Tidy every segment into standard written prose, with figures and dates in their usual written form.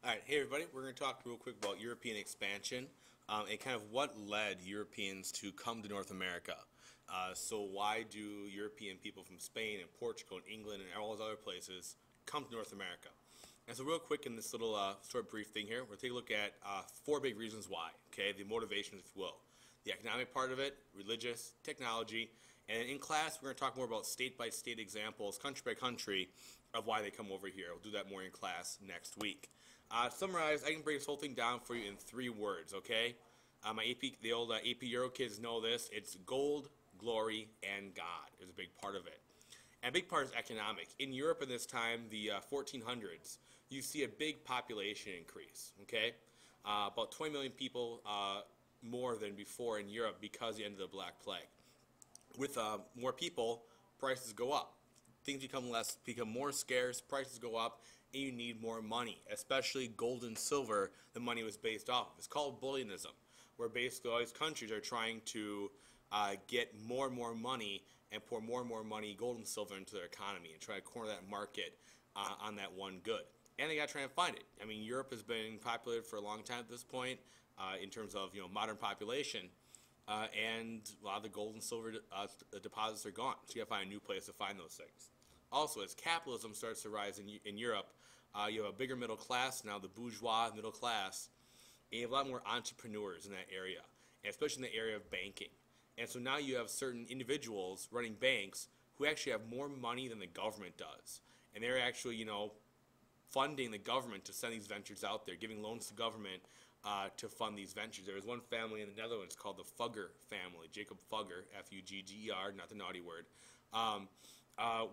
All right, hey everybody, we're going to talk real quick about European expansion and kind of what led Europeans to come to North America. So why do European people from Spain and Portugal and England and all those other places come to North America? And so real quick in this little short brief thing here, we'll take a look at four big reasons why, okay, the motivations if you will. The economic part of it, religious, technology, and in class we're going to talk more about state-by-state examples, country by country, of why they come over here. We'll do that more in class next week. To summarize, I can break this whole thing down for you in three words, okay? My the old AP Euro kids know this. It's gold, glory, and God is a big part of it. And a big part is economic. In Europe in this time, the 1400s, you see a big population increase, okay? About 20 million people more than before in Europe because of the end of the Black Plague. With more people, prices go up. Things become more scarce, prices go up, and you need more money, especially gold and silver, the money was based off of. It's called bullionism, where basically all these countries are trying to get more and more money and pour more and more money, gold and silver, into their economy and try to corner that market on that one good. And they got to try and find it. I mean, Europe has been populated for a long time at this point in terms of modern population. And a lot of the gold and silver deposits are gone. So you got to find a new place to find those things. Also, as capitalism starts to rise in Europe, you have a bigger middle class now, the bourgeois middle class, and you have a lot more entrepreneurs in that area, and especially in the area of banking. And so now you have certain individuals running banks who actually have more money than the government does. And they're actually, funding the government to send these ventures out there, giving loans to government to fund these ventures. There was one family in the Netherlands called the Fugger family, Jacob Fugger, F-U-G-G-E-R, not the naughty word,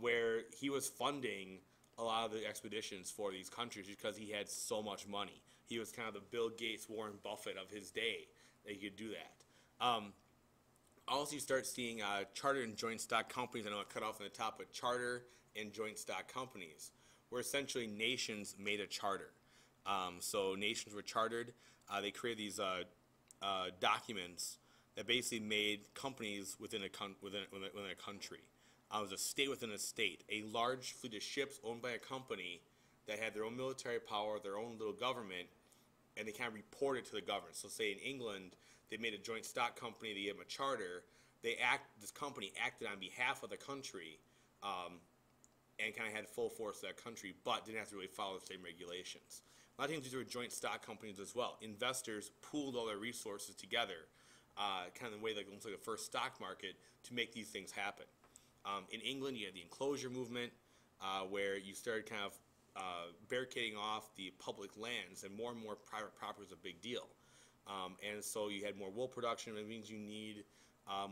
where he was funding a lot of the expeditions for these countries because he had so much money. He was kind of the Bill Gates, Warren Buffett of his day that he could do that. Also, you start seeing charter and joint stock companies. I know I cut off on the top, but charter and joint stock companies, where essentially nations made a charter. So nations were chartered. They created these documents that basically made companies within a country. It was a state within a state. A large fleet of ships owned by a company that had their own military power, their own little government, and they kind of reported to the government. So say in England, they made a joint stock company, they gave them a charter. This company acted on behalf of the country and kind of had full force of that country, but didn't have to really follow the same regulations. A lot of times these were joint stock companies as well. Investors pooled all their resources together, kind of the way like almost like a first stock market, to make these things happen. In England, you had the enclosure movement, where you started kind of barricading off the public lands, and more private property was a big deal. And so you had more wool production, and it means you need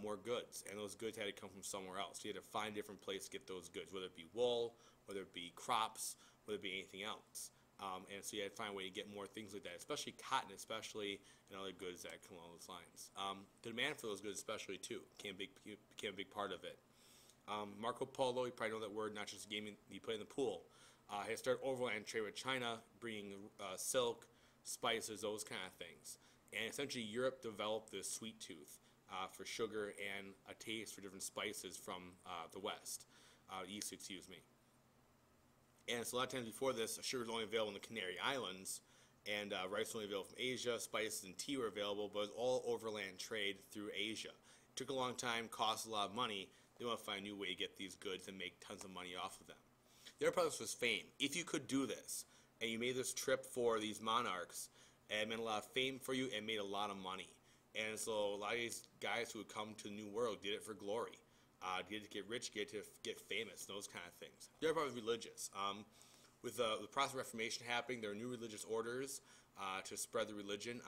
more goods, and those goods had to come from somewhere else. So you had to find a different place to get those goods, whether it be wool, whether it be crops, whether it be anything else. And so you had to find a way to get more things like that, especially cotton, and other goods that come along those lines. The demand for those goods especially, too, became a big part of it. Marco Polo, you probably know that word, not just a game you play in the pool. He started overland trade with China, bringing silk, spices, those kind of things. And essentially Europe developed this sweet tooth for sugar and a taste for different spices from the West, East, excuse me. And so a lot of times before this, sugar was only available in the Canary Islands, and rice was only available from Asia, spices and tea were available, but it was all overland trade through Asia. It took a long time, cost a lot of money. They want to find a new way to get these goods and make tons of money off of them. The other part was fame. If you could do this, and you made this trip for these monarchs, it meant a lot of fame for you and made a lot of money. And so a lot of these guys who would come to the New World did it for glory. Did it to get rich, get to get famous, those kind of things. The other part was religious. With the process of Reformation happening, there were new religious orders to spread the religion.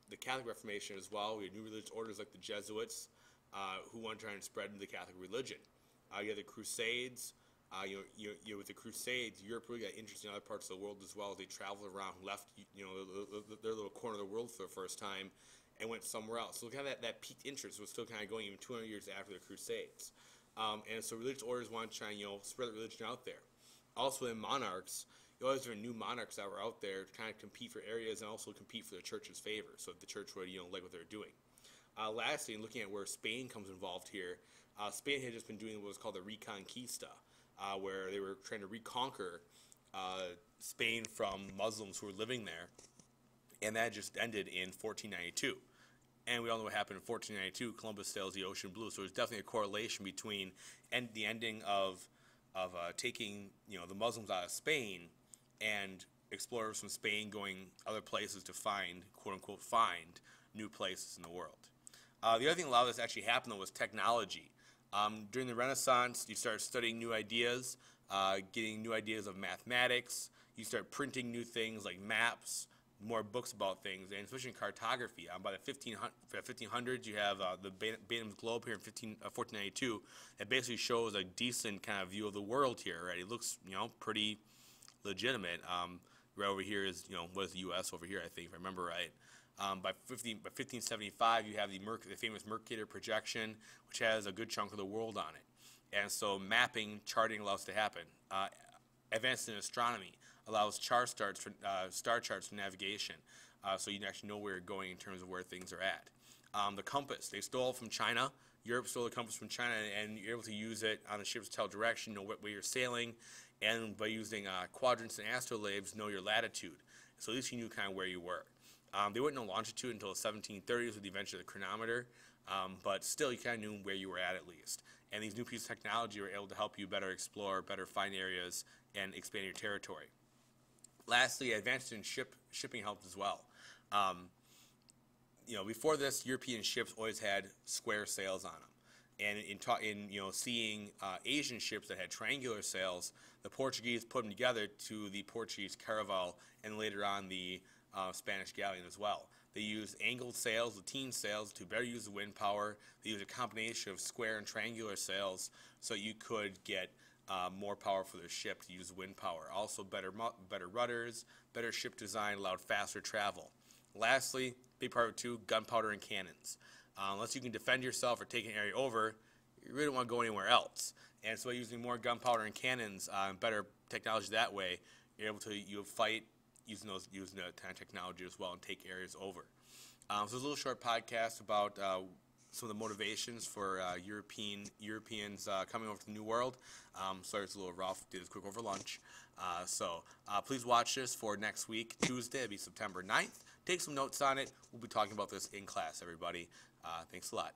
The Catholic Reformation as well. We had new religious orders like the Jesuits who wanted to try and spread the Catholic religion. You had the Crusades. With the Crusades, Europe really got interested in other parts of the world as well. They traveled around, left their little corner of the world for the first time, and went somewhere else. So kind of that piqued interest was still kind of going even 200 years after the Crusades. And so religious orders wanted to try and spread the religion out there. Also in monarchs, you always have new monarchs that were out there to kind of compete for areas and also compete for the church's favor, so that the church would like what they're doing. Lastly, in looking at where Spain comes involved here, Spain had just been doing what was called the Reconquista, where they were trying to reconquer Spain from Muslims who were living there, and that just ended in 1492. And we all know what happened in 1492. Columbus sails the ocean blue. So there's definitely a correlation between the ending of taking the Muslims out of Spain and explorers from Spain going other places to find, quote unquote, find new places in the world. The other thing that allowed this actually happen, though, was technology. During the Renaissance, you start studying new ideas, getting new ideas of mathematics. You start printing new things like maps, more books about things, and especially in cartography. By the 1500s, you have the Banham's Globe here in 1492. It basically shows a decent kind of view of the world here. Right? It looks, pretty legitimate. Right over here is, what is the U.S. over here? I think, if I remember right. By 1575, you have the famous Mercator projection, which has a good chunk of the world on it. And so mapping, charting allows it to happen. Advanced in astronomy allows star charts for navigation, so you can actually know where you're going in terms of where things are at. The compass, they stole from China. Europe stole the compass from China, and you're able to use it on the ships to tell direction, know where you're sailing, and by using quadrants and astrolabes, know your latitude. So at least you knew kind of where you were. They wouldn't know longitude until the 1730s with the invention of the chronometer, but still you kind of knew where you were at least. And these new pieces of technology were able to help you better explore, better find areas, and expand your territory. Lastly, advances in shipping helped as well. Before this, European ships always had square sails on them, and in seeing Asian ships that had triangular sails, the Portuguese put them together to the Portuguese caravel, and later on the Spanish galleon as well. They used angled sails, lateen sails, to better use the wind power. They used a combination of square and triangular sails so you could get more power for their ship to use wind power. Also, better rudders, better ship design allowed faster travel. Lastly, big part of it too, gunpowder and cannons. Unless you can defend yourself or take an area over, you really don't want to go anywhere else. And so using more gunpowder and cannons, better technology that way, you're able to fight using the kind of technology as well and take areas over. So it's a little short podcast about some of the motivations for Europeans coming over to the New World. Sorry it's a little rough. Did this quick over lunch. So please watch this for next week, Tuesday. It'll be September 9th. Take some notes on it. We'll be talking about this in class, everybody. Thanks a lot.